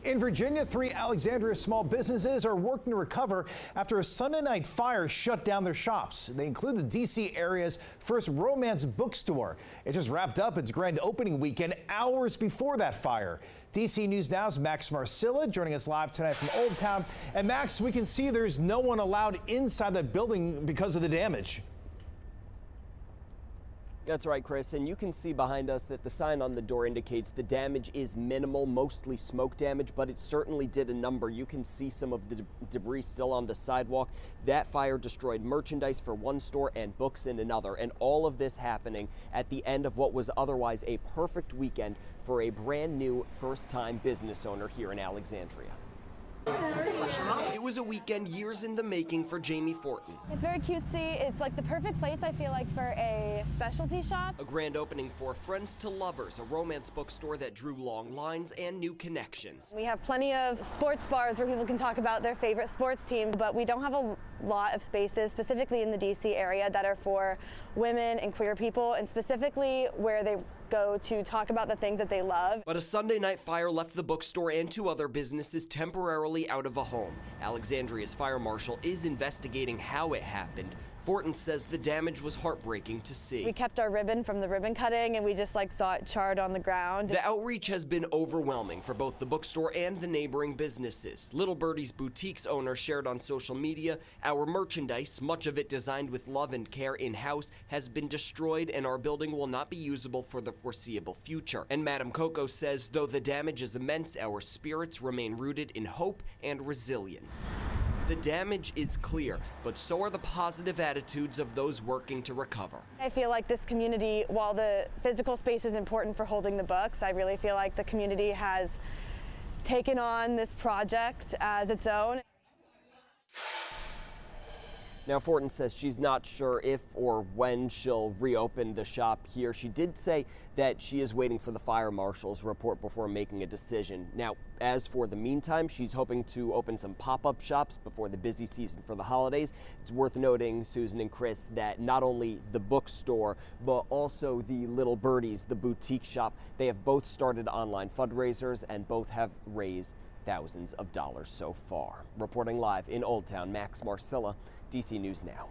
In Virginia, 3 Alexandria small businesses are working to recover after a Sunday night fire shut down their shops. They include the D.C. area's first romance bookstore. It just wrapped up its grand opening weekend hours before that fire. D.C. News Now's Max Marcilla joining us live tonight from Old Town. And Max, we can see there's no one allowed inside the building because of the damage. That's right, Chris, and you can see behind us that the sign on the door indicates the damage is minimal, mostly smoke damage, but it certainly did a number. You can see some of the debris still on the sidewalk. That fire destroyed merchandise for one store and books in another, and all of this happening at the end of what was otherwise a perfect weekend for a brand new first-time business owner here in Alexandria. It was a weekend years in the making for Jamie Fortin. It's very cutesy. It's like the perfect place, I feel like, for a specialty shop. A grand opening for Friends to Lovers, a romance bookstore that drew long lines and new connections. We have plenty of sports bars where people can talk about their favorite sports team, but we don't have a lot of spaces, specifically in the DC area, that are for women and queer people, and specifically where they go to talk about the things that they love. But a Sunday night fire left the bookstore and 2 other businesses temporarily out of a home. Alexandria's fire marshal is investigating how it happened. Fortin says the damage was heartbreaking to see. We kept our ribbon from the ribbon cutting and we just saw it charred on the ground. The outreach has been overwhelming for both the bookstore and the neighboring businesses. Little Birdie's Boutique's owner shared on social media, "Our merchandise, much of it designed with love and care in-house, has been destroyed and our building will not be usable for the foreseeable future." And Madame Coco says, though the damage is immense, our spirits remain rooted in hope and resilience. The damage is clear, but so are the positive attitudes of those working to recover. I feel like this community, while the physical space is important for holding the books, I really feel like the community has taken on this project as its own. Now, Fortin says she's not sure if or when she'll reopen the shop here. She did say that she is waiting for the fire marshal's report before making a decision. Now, as for the meantime, she's hoping to open some pop-up shops before the busy season for the holidays. It's worth noting, Susan and Chris, that not only the bookstore, but also the Little Birdies, the boutique shop, they have both started online fundraisers and both have raised thousands of dollars so far. Reporting live in Old Town, Max Marcilla, DC News Now.